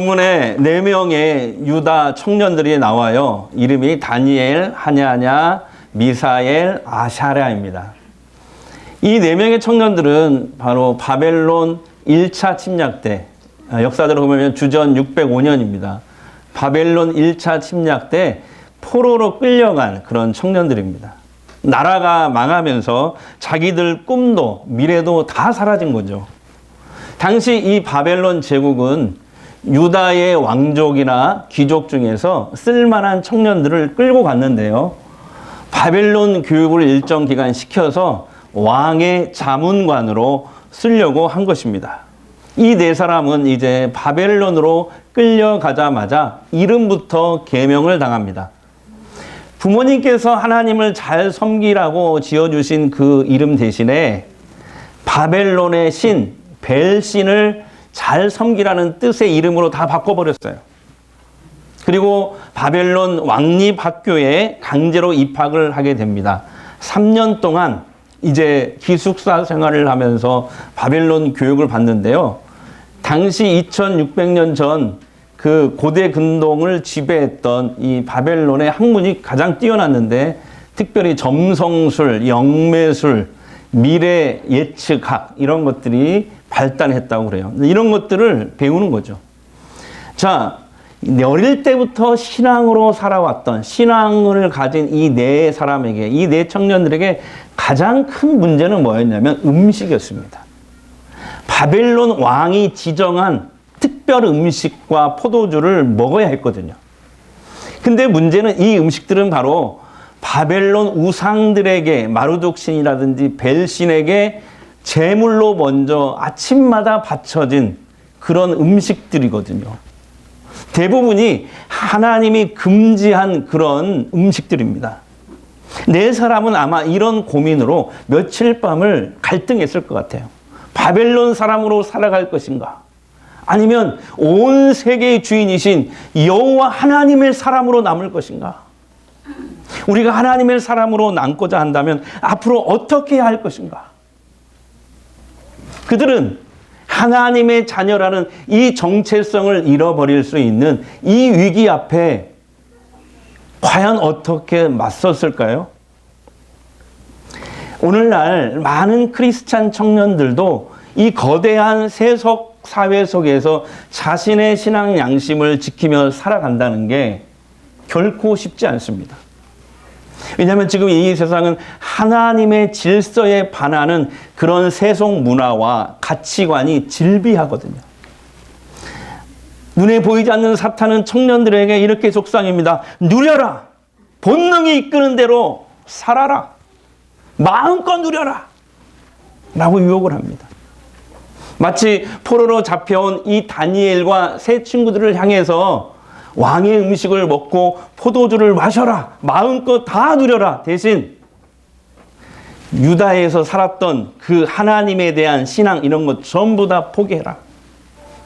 본문에 4명의 유다 청년들이 나와요. 이름이 다니엘, 하냐냐, 미사엘, 아샤랴입니다. 이 4명의 청년들은 바로 바벨론 1차 침략 때, 역사적으로 보면 주전 605년입니다. 바벨론 1차 침략 때 포로로 끌려간 그런 청년들입니다. 나라가 망하면서 자기들 꿈도 미래도 다 사라진 거죠. 당시 이 바벨론 제국은 유다의 왕족이나 귀족 중에서 쓸만한 청년들을 끌고 갔는데요. 바벨론 교육을 일정 기간 시켜서 왕의 자문관으로 쓰려고 한 것입니다. 이 4사람은 이제 바벨론으로 끌려가자마자 이름부터 계명을 당합니다. 부모님께서 하나님을 잘 섬기라고 지어주신 그 이름 대신에 바벨론의 신, 벨신을 잘 섬기라는 뜻의 이름으로 다 바꿔버렸어요. 그리고 바벨론 왕립학교에 강제로 입학을 하게 됩니다. 3년 동안 이제 기숙사 생활을 하면서 바벨론 교육을 받는데요. 당시 2600년 전 그 고대 근동을 지배했던 이 바벨론의 학문이 가장 뛰어났는데 특별히 점성술, 영매술, 미래 예측학 이런 것들이 발달했다고 그래요. 이런 것들을 배우는 거죠. 자, 어릴 때부터 신앙으로 살아왔던 신앙을 가진 이 4사람에게, 이 4 청년들에게 가장 큰 문제는 뭐였냐면 음식이었습니다. 바벨론 왕이 지정한 특별 음식과 포도주를 먹어야 했거든요. 근데 문제는 이 음식들은 바로 바벨론 우상들에게, 마루둑 신이라든지 벨 신에게 제물로 먼저 아침마다 바쳐진 그런 음식들이거든요. 대부분이 하나님이 금지한 그런 음식들입니다. 4사람은 아마 이런 고민으로 며칠 밤을 갈등했을 것 같아요. 바벨론 사람으로 살아갈 것인가? 아니면 온 세계의 주인이신 여호와 하나님의 사람으로 남을 것인가? 우리가 하나님의 사람으로 남고자 한다면 앞으로 어떻게 해야 할 것인가? 그들은 하나님의 자녀라는 이 정체성을 잃어버릴 수 있는 이 위기 앞에 과연 어떻게 맞섰을까요? 오늘날 많은 크리스찬 청년들도 이 거대한 세속 사회 속에서 자신의 신앙 양심을 지키며 살아간다는 게 결코 쉽지 않습니다. 왜냐하면 지금 이 세상은 하나님의 질서에 반하는 그런 세속 문화와 가치관이 질비하거든요. 눈에 보이지 않는 사탄은 청년들에게 이렇게 속상입니다. 누려라. 본능이 이끄는 대로 살아라. 마음껏 누려라. 라고 유혹을 합니다. 마치 포로로 잡혀온 이 다니엘과 세 친구들을 향해서 왕의 음식을 먹고 포도주를 마셔라. 마음껏 다 누려라. 대신 유다에서 살았던 그 하나님에 대한 신앙 이런 것 전부 다 포기해라.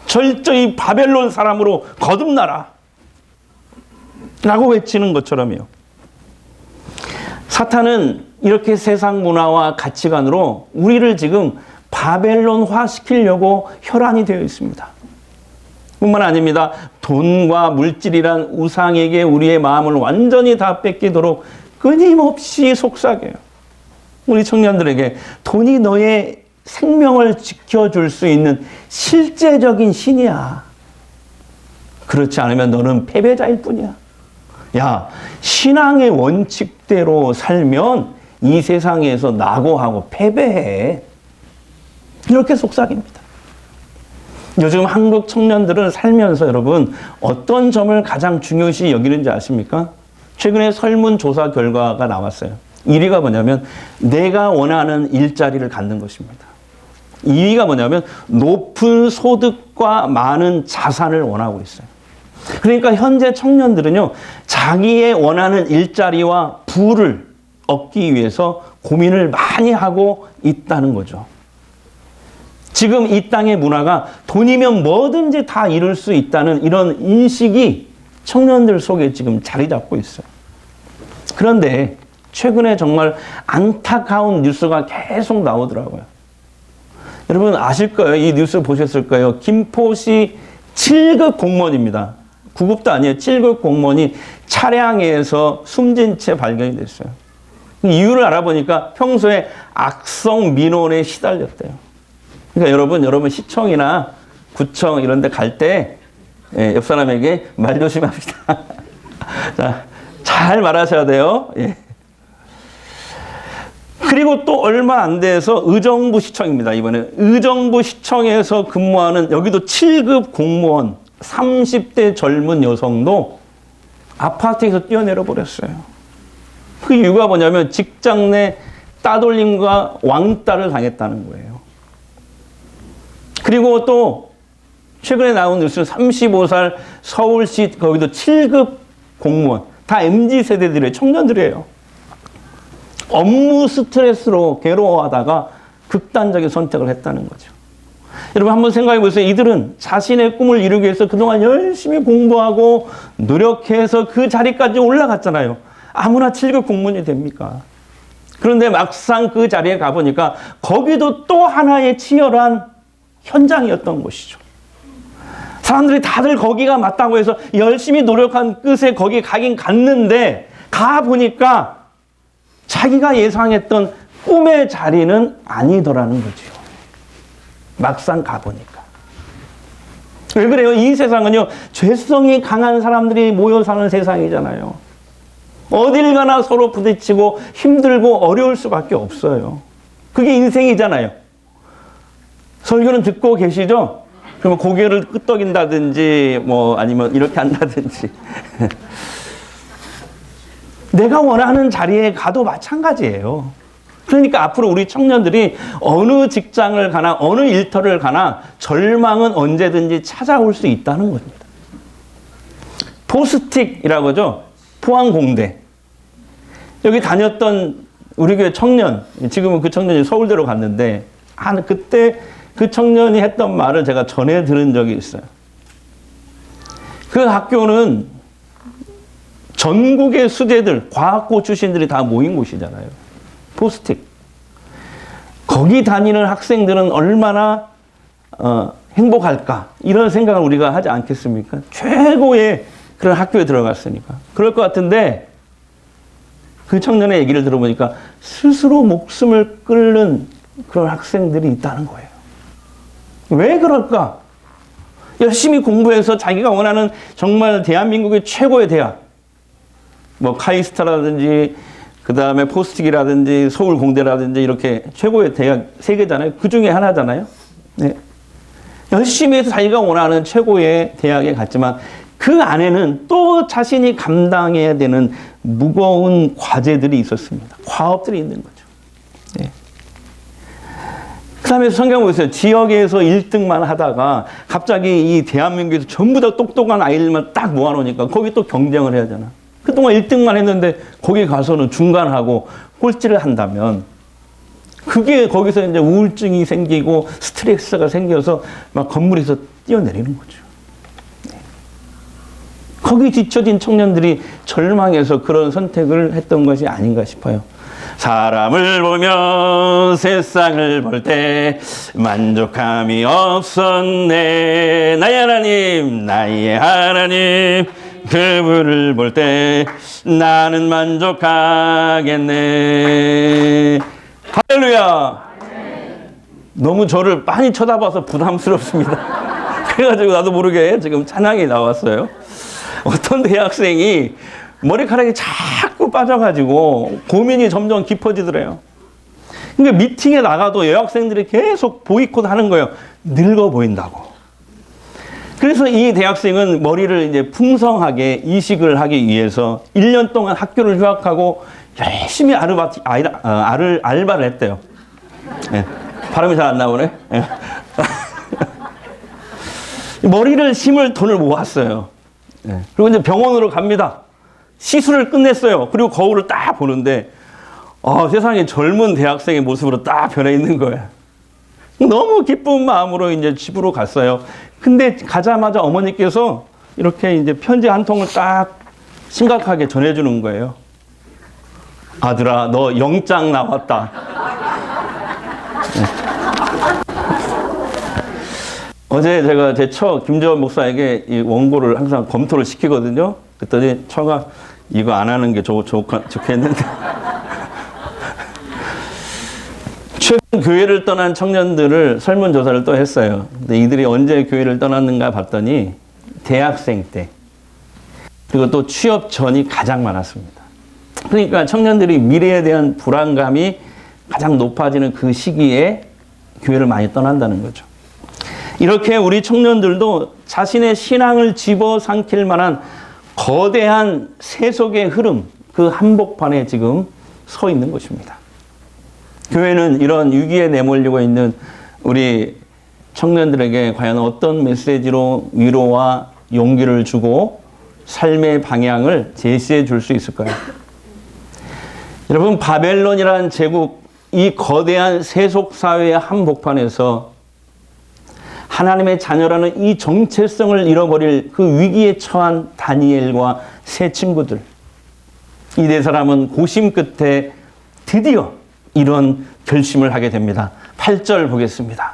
철저히 바벨론 사람으로 거듭나라. 라고 외치는 것처럼요. 사탄은 이렇게 세상 문화와 가치관으로 우리를 지금 바벨론화 시키려고 혈안이 되어 있습니다. 뿐만 아닙니다. 돈과 물질이란 우상에게 우리의 마음을 완전히 다 뺏기도록 끊임없이 속삭여요. 우리 청년들에게 돈이 너의 생명을 지켜줄 수 있는 실제적인 신이야. 그렇지 않으면 너는 패배자일 뿐이야. 야, 신앙의 원칙대로 살면 이 세상에서 낙오하고 패배해. 이렇게 속삭입니다. 요즘 한국 청년들은 살면서 여러분 어떤 점을 가장 중요시 여기는지 아십니까? 최근에 설문조사 결과가 나왔어요. 1위가 뭐냐면 내가 원하는 일자리를 갖는 것입니다. 2위가 뭐냐면 높은 소득과 많은 자산을 원하고 있어요. 그러니까 현재 청년들은요, 자기의 원하는 일자리와 부를 얻기 위해서 고민을 많이 하고 있다는 거죠. 지금 이 땅의 문화가 돈이면 뭐든지 다 이룰 수 있다는 이런 인식이 청년들 속에 지금 자리 잡고 있어요. 그런데 최근에 정말 안타까운 뉴스가 계속 나오더라고요. 여러분 아실 거예요. 이 뉴스 보셨을 거예요. 김포시 7급 공무원입니다. 9급도 아니에요. 7급 공무원이 차량에서 숨진 채 발견이 됐어요. 이유를 알아보니까 평소에 악성 민원에 시달렸대요. 그러니까 여러분 시청이나 구청 이런 데 갈 때 옆 사람에게 말 조심합시다. 자, 잘 말하셔야 돼요. 예. 그리고 또 얼마 안 돼서 의정부 시청입니다. 이번에 의정부 시청에서 근무하는 여기도 7급 공무원 30대 젊은 여성도 아파트에서 뛰어내려 버렸어요. 그 이유가 뭐냐면 직장 내 따돌림과 왕따를 당했다는 거예요. 그리고 또 최근에 나온 뉴스는 35살 서울시 거기도 7급 공무원 다 MZ세대들의 청년들이에요. 업무 스트레스로 괴로워하다가 극단적인 선택을 했다는 거죠. 여러분 한번 생각해 보세요. 이들은 자신의 꿈을 이루기 위해서 그동안 열심히 공부하고 노력해서 그 자리까지 올라갔잖아요. 아무나 7급 공무원이 됩니까? 그런데 막상 그 자리에 가보니까 거기도 또 하나의 치열한 현장이었던 것이죠. 사람들이 다들 거기가 맞다고 해서 열심히 노력한 끝에 거기 가긴 갔는데 가보니까 자기가 예상했던 꿈의 자리는 아니더라는 거죠. 막상 가보니까. 왜 그래요? 이 세상은요, 죄성이 강한 사람들이 모여 사는 세상이잖아요. 어딜 가나 서로 부딪히고 힘들고 어려울 수밖에 없어요. 그게 인생이잖아요. 설교는 듣고 계시죠? 그러면 고개를 끄덕인다든지, 아니면 이렇게 한다든지. 내가 원하는 자리에 가도 마찬가지예요. 그러니까 앞으로 우리 청년들이 어느 직장을 가나, 어느 일터를 가나, 절망은 언제든지 찾아올 수 있다는 겁니다. 포스틱이라고 하죠. 포항공대. 여기 다녔던 우리 교회 청년, 지금은 그 청년이 서울대로 갔는데, 그때 그 청년이 했던 말을 제가 전해 들은 적이 있어요. 그 학교는 전국의 수재들, 과학고 출신들이 다 모인 곳이잖아요. 포스틱. 거기 다니는 학생들은 얼마나 행복할까? 이런 생각을 우리가 하지 않겠습니까? 최고의 그런 학교에 들어갔으니까. 그럴 것 같은데 그 청년의 얘기를 들어보니까 스스로 목숨을 끊는 그런 학생들이 있다는 거예요. 왜 그럴까? 열심히 공부해서 자기가 원하는 정말 대한민국의 최고의 대학, 카이스트라든지 그 다음에 포스틱이라든지 서울공대라든지 이렇게 최고의 대학 3개잖아요. 그 중에 하나잖아요. 네. 열심히 해서 자기가 원하는 최고의 대학에 갔지만 그 안에는 또 자신이 감당해야 되는 무거운 과제들이 있었습니다. 과업들이 있는 거죠. 네. 그 다음에 성경 보세요. 지역에서 1등만 하다가 갑자기 이 대한민국에서 전부 다 똑똑한 아이들만 딱 모아놓으니까 거기 또 경쟁을 해야 되나. 그동안 1등만 했는데 거기 가서는 중간하고 꼴찌를 한다면 그게 거기서 이제 우울증이 생기고 스트레스가 생겨서 막 건물에서 뛰어내리는 거죠. 네. 거기 뒤처진 청년들이 절망해서 그런 선택을 했던 것이 아닌가 싶어요. 사람을 보며 세상을 볼 때 만족함이 없었네. 나의 하나님 그분을 볼 때 나는 만족하겠네. 할렐루야. 너무 저를 많이 쳐다봐서 부담스럽습니다. 그래가지고 나도 모르게 지금 찬양이 나왔어요. 어떤 대학생이 머리카락이 자꾸 빠져가지고 고민이 점점 깊어지더래요. 그러니까 미팅에 나가도 여학생들이 계속 보이콧 하는 거예요. 늙어 보인다고. 그래서 이 대학생은 머리를 이제 풍성하게 이식을 하기 위해서 1년 동안 학교를 휴학하고 열심히 알바를 했대요. 네. 발음이 잘 안 나오네. 네. 머리를 심을 돈을 모았어요. 네. 그리고 이제 병원으로 갑니다. 시술을 끝냈어요. 그리고 거울을 딱 보는데 세상에 젊은 대학생의 모습으로 딱 변해 있는 거예요. 너무 기쁜 마음으로 이제 집으로 갔어요. 근데 가자마자 어머니께서 이렇게 이제 편지 한 통을 딱 심각하게 전해주는 거예요. 아들아, 너 영장 나왔다. 네. 어제 제가 제 처 김재원 목사에게 이 원고를 항상 검토를 시키거든요. 그랬더니 처가 이거 안 하는 게 좋겠는데. 최근 교회를 떠난 청년들을 설문조사를 또 했어요. 근데 이들이 언제 교회를 떠났는가 봤더니 대학생 때, 그리고 또 취업 전이 가장 많았습니다. 그러니까 청년들이 미래에 대한 불안감이 가장 높아지는 그 시기에 교회를 많이 떠난다는 거죠. 이렇게 우리 청년들도 자신의 신앙을 집어삼킬 만한 거대한 세속의 흐름, 그 한복판에 지금 서 있는 것입니다. 교회는 이런 위기에 내몰리고 있는 우리 청년들에게 과연 어떤 메시지로 위로와 용기를 주고 삶의 방향을 제시해 줄 수 있을까요? 여러분, 바벨론이라는 제국, 이 거대한 세속사회의 한복판에서 하나님의 자녀라는 이 정체성을 잃어버릴 그 위기에 처한 다니엘과 세 친구들. 이 네 사람은 고심 끝에 드디어 이런 결심을 하게 됩니다. 8절 보겠습니다.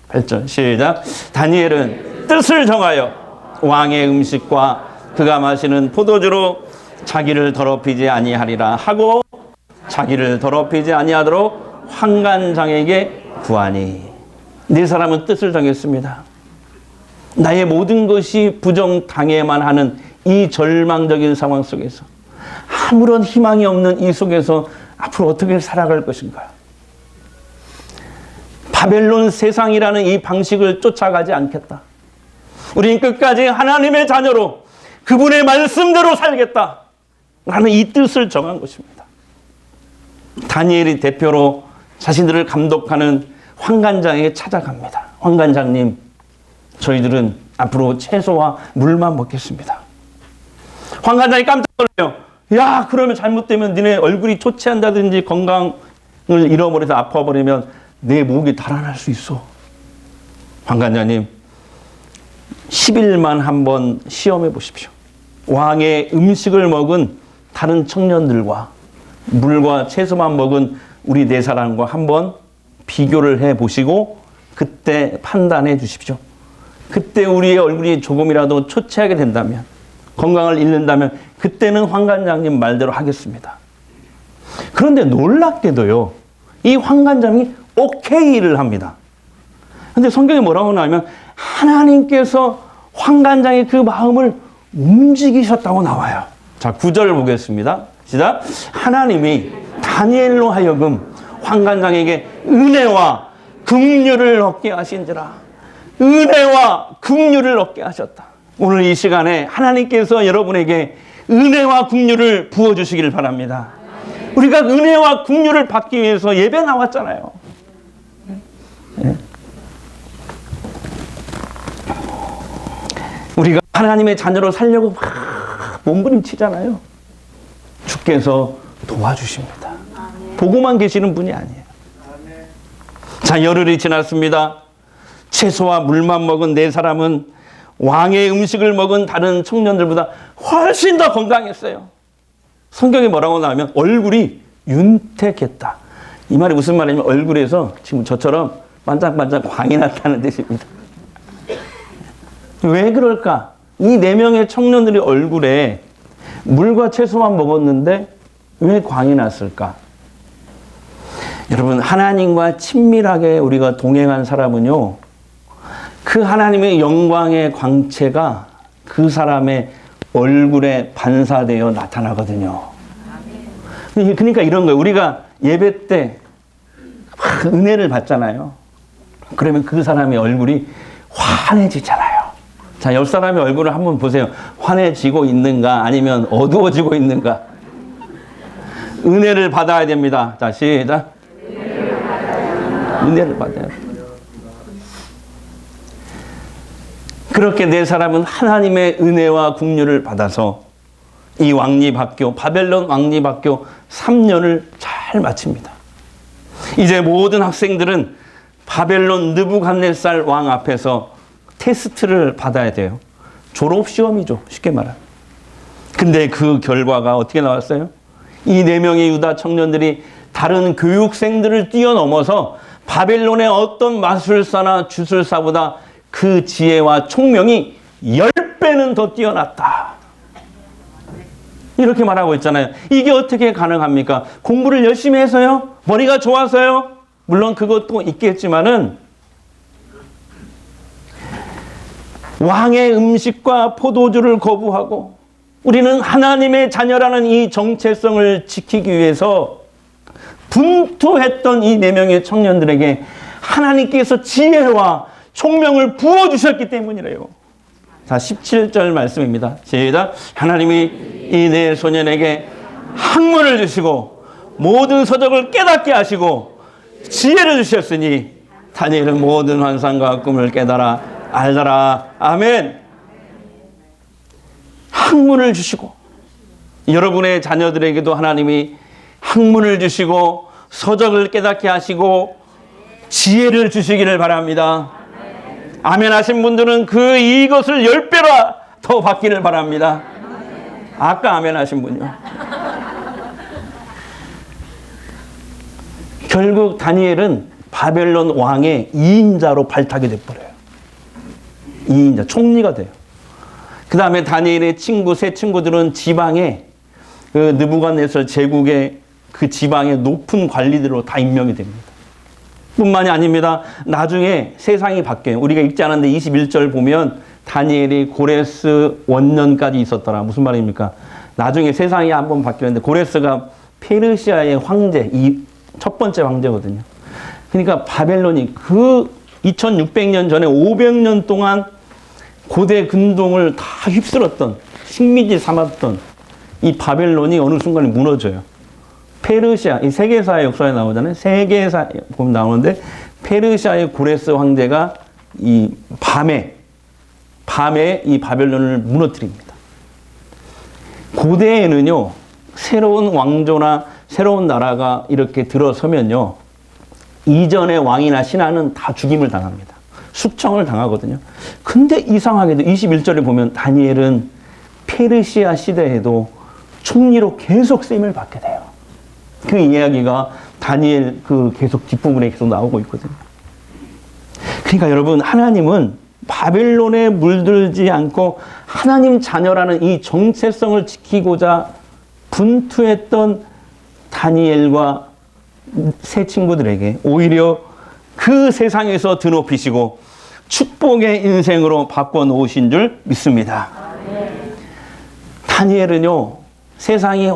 8절 시작. 다니엘은 뜻을 정하여 왕의 음식과 그가 마시는 포도주로 자기를 더럽히지 아니하리라 하고 자기를 더럽히지 아니하도록 환관장에게 구하니. 네 사람은 뜻을 정했습니다. 나의 모든 것이 부정당해만 하는 이 절망적인 상황 속에서, 아무런 희망이 없는 이 속에서 앞으로 어떻게 살아갈 것인가. 바벨론 세상이라는 이 방식을 쫓아가지 않겠다. 우리는 끝까지 하나님의 자녀로 그분의 말씀대로 살겠다 라는 이 뜻을 정한 것입니다. 다니엘이 대표로 자신들을 감독하는 환관장에게 찾아갑니다. 환관장님, 저희들은 앞으로 채소와 물만 먹겠습니다. 환관장이 깜짝 놀라요. 야, 그러면 잘못되면 니네 얼굴이 초췌한다든지 건강을 잃어버려서 아파버리면 내 목이 달아날 수 있어. 환관장님, 10일만 한번 시험해 보십시오. 왕의 음식을 먹은 다른 청년들과 물과 채소만 먹은 우리 네 사람과 한번 비교를 해 보시고 그때 판단해 주십시오. 그때 우리의 얼굴이 조금이라도 초췌하게 된다면, 건강을 잃는다면 그때는 환관장님 말대로 하겠습니다. 그런데 놀랍게도요, 이 환관장이 오케이를 합니다. 근데 성경에 뭐라고 나오면 하나님께서 환관장의 그 마음을 움직이셨다고 나와요. 자, 9절 보겠습니다. 시작. 하나님이 다니엘로 하여금 환관장에게 은혜와 긍휼을 얻게 하신지라. 은혜와 긍휼을 얻게 하셨다. 오늘 이 시간에 하나님께서 여러분에게 은혜와 긍휼을 부어주시기를 바랍니다. 우리가 은혜와 긍휼을 받기 위해서 예배 나왔잖아요. 네. 우리가 하나님의 자녀로 살려고 막 몸부림치잖아요. 주께서 도와주십니다. 보고만 계시는 분이 아니에요. 자, 열흘이 지났습니다. 채소와 물만 먹은 네 사람은 왕의 음식을 먹은 다른 청년들보다 훨씬 더 건강했어요. 성경에 뭐라고 나오면 얼굴이 윤택했다. 이 말이 무슨 말이냐면 얼굴에서 지금 저처럼 반짝반짝 광이 났다는 뜻입니다. 왜 그럴까? 이 네 명의 청년들이 얼굴에 물과 채소만 먹었는데 왜 광이 났을까? 여러분, 하나님과 친밀하게 우리가 동행한 사람은요, 그 하나님의 영광의 광채가 그 사람의 얼굴에 반사되어 나타나거든요. 그러니까 이런 거예요. 우리가 예배 때 은혜를 받잖아요. 그러면 그 사람의 얼굴이 환해지잖아요. 자, 옆 사람의 얼굴을 한번 보세요. 환해지고 있는가 아니면 어두워지고 있는가. 은혜를 받아야 됩니다. 자, 시작. 은혜를 받아야 돼요. 그렇게 네 사람은 하나님의 은혜와 긍휼을 받아서 이 왕립학교, 바벨론 왕립학교 3년을 잘 마칩니다. 이제 모든 학생들은 바벨론 느부갓네살 왕 앞에서 테스트를 받아야 돼요. 졸업시험이죠, 쉽게 말하면. 근데 그 결과가 어떻게 나왔어요? 이 네 명의 유다 청년들이 다른 교육생들을 뛰어넘어서 바벨론의 어떤 마술사나 주술사보다 그 지혜와 총명이 10배는 더 뛰어났다. 이렇게 말하고 있잖아요. 이게 어떻게 가능합니까? 공부를 열심히 해서요? 머리가 좋아서요? 물론 그것도 있겠지만은 왕의 음식과 포도주를 거부하고 우리는 하나님의 자녀라는 이 정체성을 지키기 위해서 분투했던 이 4명의 청년들에게 하나님께서 지혜와 총명을 부어주셨기 때문이래요. 자, 17절 말씀입니다. 시작. 하나님이 이 4 소년에게 학문을 주시고 모든 서적을 깨닫게 하시고 지혜를 주셨으니 다니엘은 모든 환상과 꿈을 깨달아 알더라. 아멘. 학문을 주시고 여러분의 자녀들에게도 하나님이 학문을 주시고 서적을 깨닫게 하시고 지혜를 주시기를 바랍니다. 아멘 하신 분들은 이것을 10배로 더 받기를 바랍니다. 아까 아멘 하신 분요. 결국 다니엘은 바벨론 왕의 2인자로 발탁이 돼버려요. 2인자, 총리가 돼요. 그 다음에 다니엘의 세 친구들은 지방에 느부갓네살 제국의 그 지방의 높은 관리들로 다 임명이 됩니다. 뿐만이 아닙니다. 나중에 세상이 바뀌어요. 우리가 읽지 않았는데 21절 보면 다니엘이 고레스 원년까지 있었더라. 무슨 말입니까? 나중에 세상이 한번 바뀌었는데 고레스가 페르시아의 황제, 이 첫 번째 황제거든요. 그러니까 바벨론이 2600년 전에 500년 동안 고대 근동을 다 휩쓸었던, 식민지 삼았던 이 바벨론이 어느 순간에 무너져요. 페르시아, 이 세계사의 역사에 나오잖아요. 세계사 보면 나오는데 페르시아의 고레스 황제가 이 밤에 이 바벨론을 무너뜨립니다. 고대에는요, 새로운 왕조나 새로운 나라가 이렇게 들어서면요, 이전의 왕이나 신하는 다 죽임을 당합니다. 숙청을 당하거든요. 근데 이상하게도 21절에 보면 다니엘은 페르시아 시대에도 총리로 계속 쓰임을 받게 돼요. 그 이야기가 다니엘 계속 뒷부분에 계속 나오고 있거든요. 그러니까 여러분, 하나님은 바벨론에 물들지 않고 하나님 자녀라는 이 정체성을 지키고자 분투했던 다니엘과 세 친구들에게 오히려 그 세상에서 드높이시고 축복의 인생으로 바꿔놓으신 줄 믿습니다. 다니엘은요, 세상이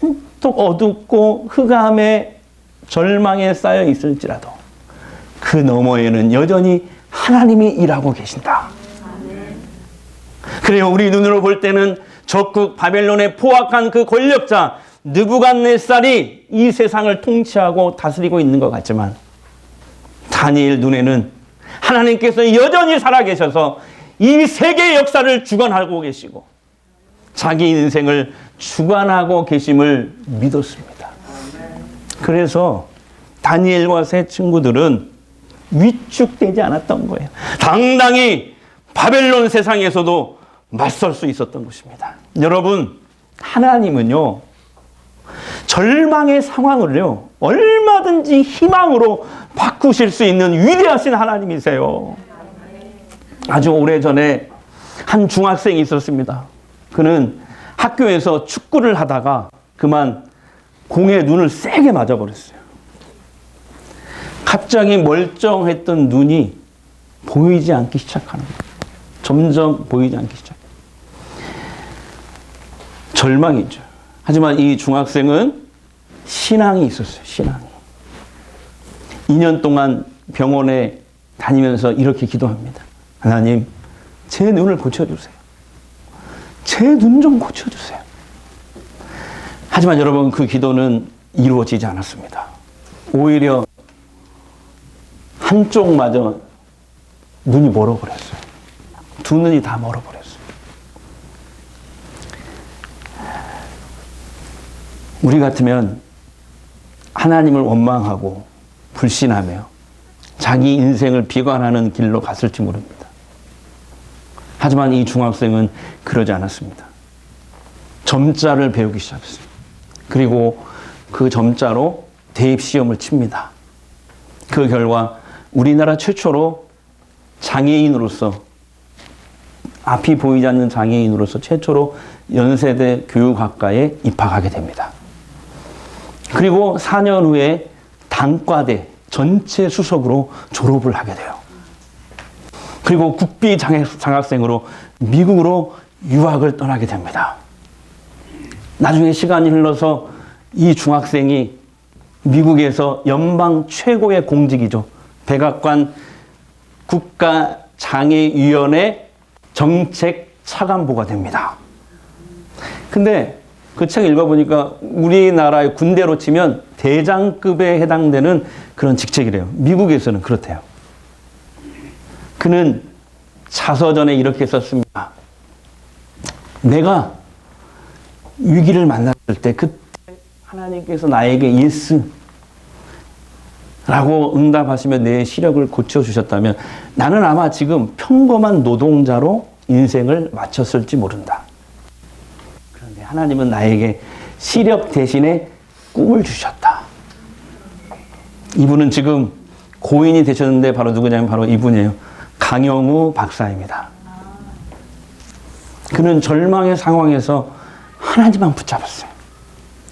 온통 어둡고 흑암에 절망에 쌓여 있을지라도 그 너머에는 여전히 하나님이 일하고 계신다. 그래요. 우리 눈으로 볼 때는 적국 바벨론의 포악한 그 권력자 느부갓네살이 이 세상을 통치하고 다스리고 있는 것 같지만 다니엘 눈에는 하나님께서 여전히 살아계셔서 이 세계의 역사를 주관하고 계시고 자기 인생을 주관하고 계심을 믿었습니다. 그래서 다니엘과 세 친구들은 위축되지 않았던 거예요. 당당히 바벨론 세상에서도 맞설 수 있었던 것입니다. 여러분, 하나님은요, 절망의 상황을요, 얼마든지 희망으로 바꾸실 수 있는 위대하신 하나님이세요. 아주 오래전에 한 중학생이 있었습니다. 그는 학교에서 축구를 하다가 그만 공에 눈을 세게 맞아버렸어요. 갑자기 멀쩡했던 눈이 보이지 않기 시작하는 거예요. 점점 보이지 않기 시작해요. 절망이죠. 하지만 이 중학생은 신앙이 있었어요. 신앙이. 2년 동안 병원에 다니면서 이렇게 기도합니다. 하나님, 제 눈을 고쳐주세요. 제 눈 좀 고쳐주세요. 하지만 여러분, 그 기도는 이루어지지 않았습니다. 오히려 한쪽마저 눈이 멀어버렸어요. 두 눈이 다 멀어버렸어요. 우리 같으면 하나님을 원망하고 불신하며 자기 인생을 비관하는 길로 갔을지 모릅니다. 하지만 이 중학생은 그러지 않았습니다. 점자를 배우기 시작했어요. 그리고 그 점자로 대입시험을 칩니다. 그 결과 우리나라 최초로 장애인으로서, 앞이 보이지 않는 장애인으로서 최초로 연세대 교육학과에 입학하게 됩니다. 그리고 4년 후에 단과대 전체 수석으로 졸업을 하게 돼요. 그리고 국비 장학생으로 미국으로 유학을 떠나게 됩니다. 나중에 시간이 흘러서 이 중학생이 미국에서 연방 최고의 공직이죠. 백악관 국가장애위원회 정책 차관보가 됩니다. 근데 그 책 읽어보니까 우리나라의 군대로 치면 대장급에 해당되는 그런 직책이래요. 미국에서는 그렇대요. 그는 자서전에 이렇게 썼습니다. 내가 위기를 만났을 때 그때 하나님께서 나에게 예스 라고 응답하시며 내 시력을 고쳐주셨다면 나는 아마 지금 평범한 노동자로 인생을 마쳤을지 모른다. 그런데 하나님은 나에게 시력 대신에 꿈을 주셨다. 이분은 지금 고인이 되셨는데 바로 누구냐면 바로 이분이에요. 강영우 박사입니다. 그는 절망의 상황에서 하나님만 붙잡았어요.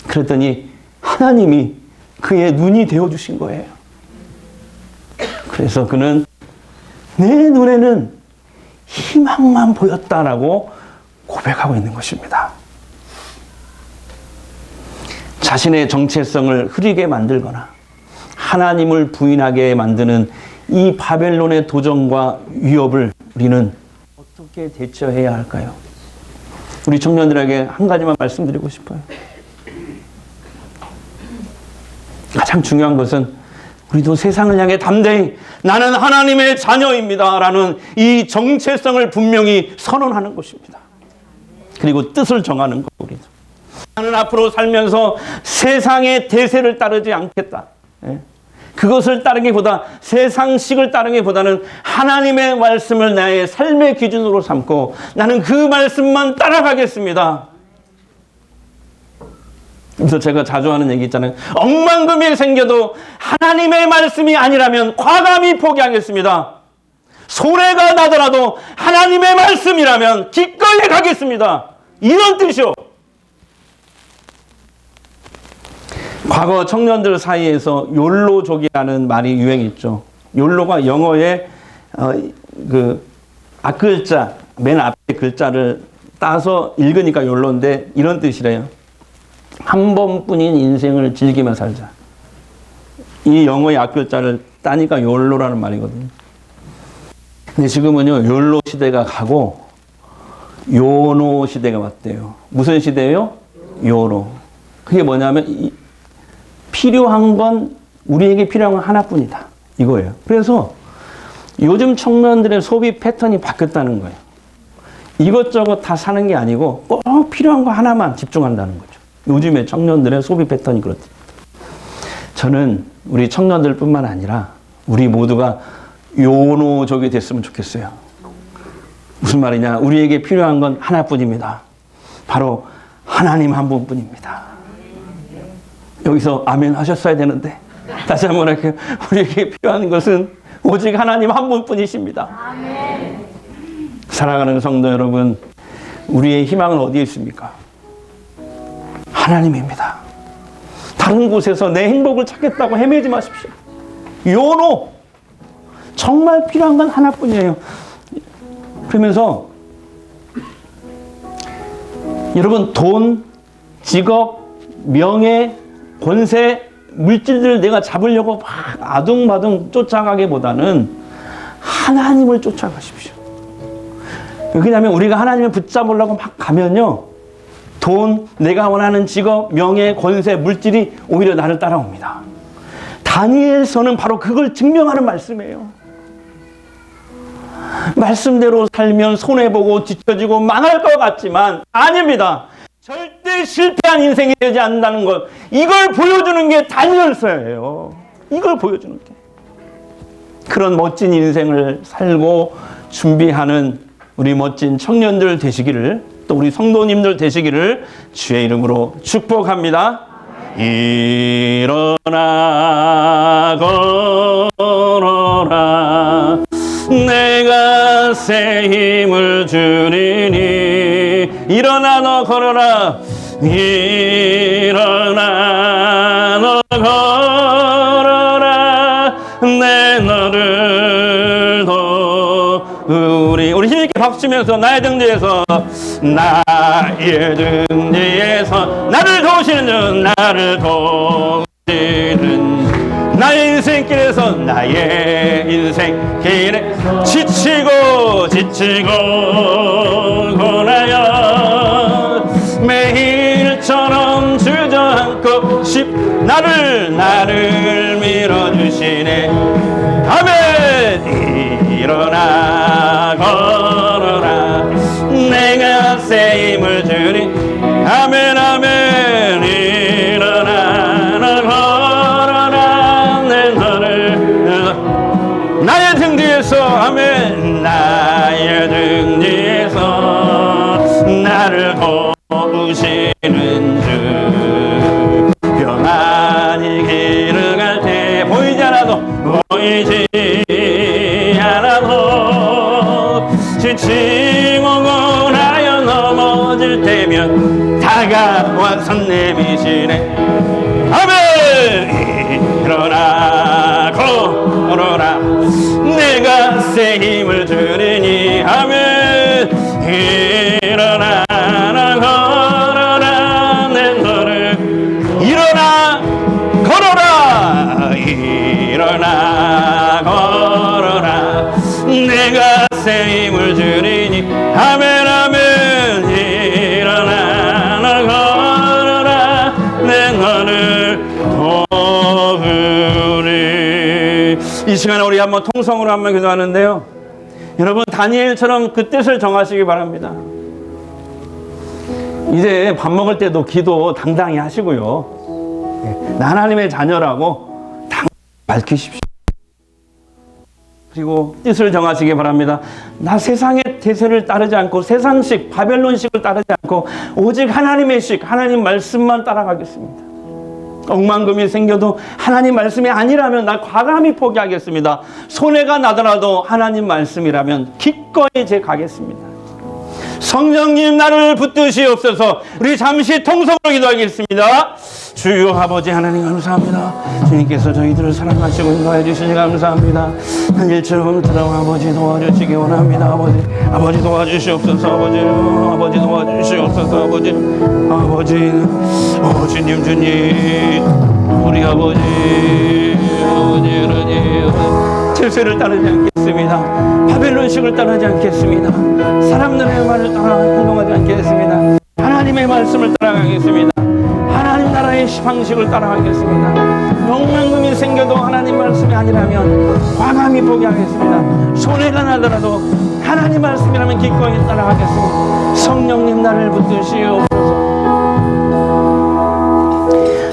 그랬더니 하나님이 그의 눈이 되어주신 거예요. 그래서 그는 내 눈에는 희망만 보였다라고 고백하고 있는 것입니다. 자신의 정체성을 흐리게 만들거나 하나님을 부인하게 만드는 이 바벨론의 도전과 위협을 우리는 어떻게 대처해야 할까요? 우리 청년들에게 한 가지만 말씀드리고 싶어요. 가장 중요한 것은 우리도 세상을 향해 담대히 나는 하나님의 자녀입니다 라는 이 정체성을 분명히 선언하는 것입니다. 그리고 뜻을 정하는 것. 우리도 나는 앞으로 살면서 세상의 대세를 따르지 않겠다. 그것을 따르기보다 세상식을 따르기보다는 하나님의 말씀을 나의 삶의 기준으로 삼고 나는 그 말씀만 따라가겠습니다. 그래서 제가 자주 하는 얘기 있잖아요. 억만금이 생겨도 하나님의 말씀이 아니라면 과감히 포기하겠습니다. 손해가 나더라도 하나님의 말씀이라면 기꺼이 가겠습니다. 이런 뜻이요. 과거 청년들 사이에서 욜로족이라는 말이 유행했죠. 욜로가 영어의 그 앞글자, 맨 앞에 글자를 따서 읽으니까 욜로인데 이런 뜻이래요. 한 번뿐인 인생을 즐기며 살자. 이 영어의 앞글자를 따니까 욜로라는 말이거든요. 근데 지금은요, 욜로 시대가 가고 요노 시대가 왔대요. 무슨 시대예요? 요노. 그게 뭐냐면 필요한 건 우리에게 필요한 건 하나뿐이다. 이거예요. 그래서 요즘 청년들의 소비 패턴이 바뀌었다는 거예요. 이것저것 다 사는 게 아니고 꼭 필요한 거 하나만 집중한다는 거죠. 요즘의 청년들의 소비 패턴이 그렇습니다. 저는 우리 청년들뿐만 아니라 우리 모두가 요노족이 됐으면 좋겠어요. 무슨 말이냐? 우리에게 필요한 건 하나뿐입니다. 바로 하나님 한 분뿐입니다. 여기서 아멘 하셨어야 되는데 다시 한번 할게요. 우리에게 필요한 것은 오직 하나님 한 분뿐이십니다. 아멘. 사랑하는 성도 여러분, 우리의 희망은 어디에 있습니까? 하나님입니다. 다른 곳에서 내 행복을 찾겠다고 헤매지 마십시오. 요노! 정말 필요한 건 하나뿐이에요. 그러면서 여러분, 돈, 직업, 명예, 권세, 물질들을 내가 잡으려고 막 아둥바둥 쫓아가기보다는 하나님을 쫓아가십시오. 왜냐하면 우리가 하나님을 붙잡으려고 막 가면요, 돈, 내가 원하는 직업, 명예, 권세, 물질이 오히려 나를 따라옵니다. 다니엘서는 바로 그걸 증명하는 말씀이에요. 말씀대로 살면 손해보고 뒤처지고 망할 것 같지만 아닙니다. 절대 실패한 인생이 되지 않는다는 것, 이걸 보여주는 게 다니엘서예요. 이걸 보여주는 게. 그런 멋진 인생을 살고 준비하는 우리 멋진 청년들 되시기를, 또 우리 성도님들 되시기를 주의 이름으로 축복합니다. 일어나 걸어라 내가 내가 새 힘을 주리니. 일어나 너 걸어라. 일어나 너 걸어라. 내 너를 도우리. 우리 힘있게 박수치면서 나의 등 뒤에서, 나의 등 뒤에서 나를 도우시는 주, 나를 도우시는 나의 인생길에서, 나의 인생길에 지치고 고나여 매일처럼 주저앉고 나를 밀어주시네. 아멘. 일어나 걸어라. 내가 새 힘을 주리. 아멘 아멘. 일어나 걸어라. 내 너를 나의 등 뒤에서. 아멘. 나의 등 뒤에서 나를 도우시는 주. 평안히 길을 갈 때 보이지 않아도 지치고 고나여 넘어질 때면 다가와서 내미시네. 아멘. 일어나 걸어라. 내가 새 힘을 주리니. 아멘. 일어나 걸어라. 내 너를 일어나 걸어라. 일어나 걸어라. 내가 새 힘을 주리니. 아멘 아멘. 일어나 걸어라. 내 너를 도우리. 이 시간에 우리 한번 통성으로 한번 기도하는데요, 여러분 다니엘처럼 그 뜻을 정하시기 바랍니다. 이제 밥 먹을 때도 기도 당당히 하시고요, 나 하나님의 자녀라고 당당히 밝히십시오. 그리고 뜻을 정하시기 바랍니다. 나 세상의 대세를 따르지 않고, 세상식 바벨론식을 따르지 않고 오직 하나님의 식, 하나님 말씀만 따라가겠습니다. 억만금이 생겨도 하나님 말씀이 아니라면 나 과감히 포기하겠습니다. 손해가 나더라도 하나님 말씀이라면 기꺼이 제 가겠습니다. 성령님 나를 붙드시옵소서. 우리 잠시 통성으로 기도하겠습니다. 주여 아버지 하나님 감사합니다. 주님께서 저희들을 사랑하시고 인도해 주시니 감사합니다. 한 일처럼 들어와 아버지 도와주시기 원합니다. 아버지 도와주시옵소서. 아버지 도와주시옵소서. 주님 우리 아버지 하나님 제세를 따르지 않겠습니다. 바벨론식을 따르지 않겠습니다. 사람들의 말을 따라 행동하지 않겠습니다. 하나님의 말씀을 따라가겠습니다. 하나님 나라의 방식을 따라가겠습니다. 억만금이 생겨도 하나님 말씀이 아니라면 과감히 포기하겠습니다. 손해가 나더라도 하나님 말씀이라면 기꺼이 따라가겠습니다. 성령님 나를 붙드시옵소서.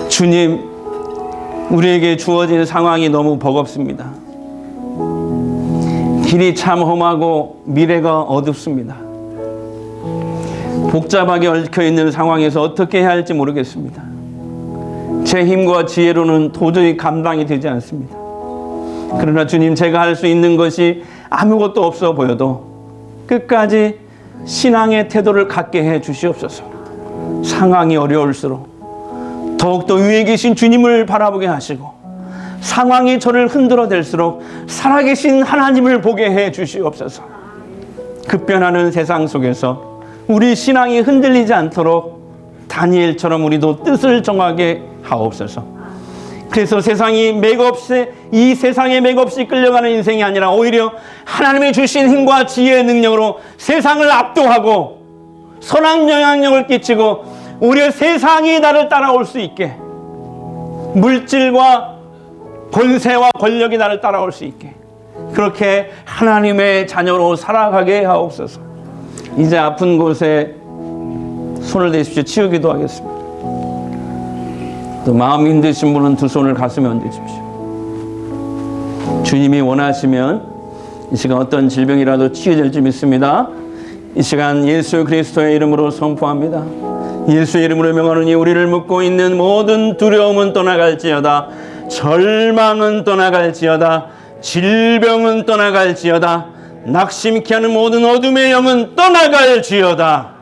주님, 우리에게 주어진 상황이 너무 버겁습니다. 길이 참 험하고 미래가 어둡습니다. 복잡하게 얽혀있는 상황에서 어떻게 해야 할지 모르겠습니다. 제 힘과 지혜로는 도저히 감당이 되지 않습니다. 그러나 주님, 제가 할 수 있는 것이 아무것도 없어 보여도 끝까지 신앙의 태도를 갖게 해 주시옵소서. 상황이 어려울수록 더욱더 위에 계신 주님을 바라보게 하시고, 상황이 저를 흔들어댈수록 살아계신 하나님을 보게 해 주시옵소서. 급변하는 세상 속에서 우리 신앙이 흔들리지 않도록 다니엘처럼 우리도 뜻을 정하게 하옵소서. 그래서 이 세상에 맥없이 끌려가는 인생이 아니라 오히려 하나님의 주신 힘과 지혜의 능력으로 세상을 압도하고 선한 영향력을 끼치고 오히려 세상이 나를 따라올 수 있게, 물질과 권세와 권력이 나를 따라올 수 있게, 그렇게 하나님의 자녀로 살아가게 하옵소서. 이제 아픈 곳에 손을 대십시오. 치우기도 하겠습니다. 또 마음이 힘드신 분은 두 손을 가슴에 얹으십시오. 주님이 원하시면 이 시간 어떤 질병이라도 치유될 줄 믿습니다. 이 시간 예수 그리스도의 이름으로 선포합니다. 예수의 이름으로 명하노니 우리를 묶고 있는 모든 두려움은 떠나갈지어다. 절망은 떠나갈지어다. 질병은 떠나갈지어다. 낙심케 하는 모든 어둠의 영은 떠나갈지어다.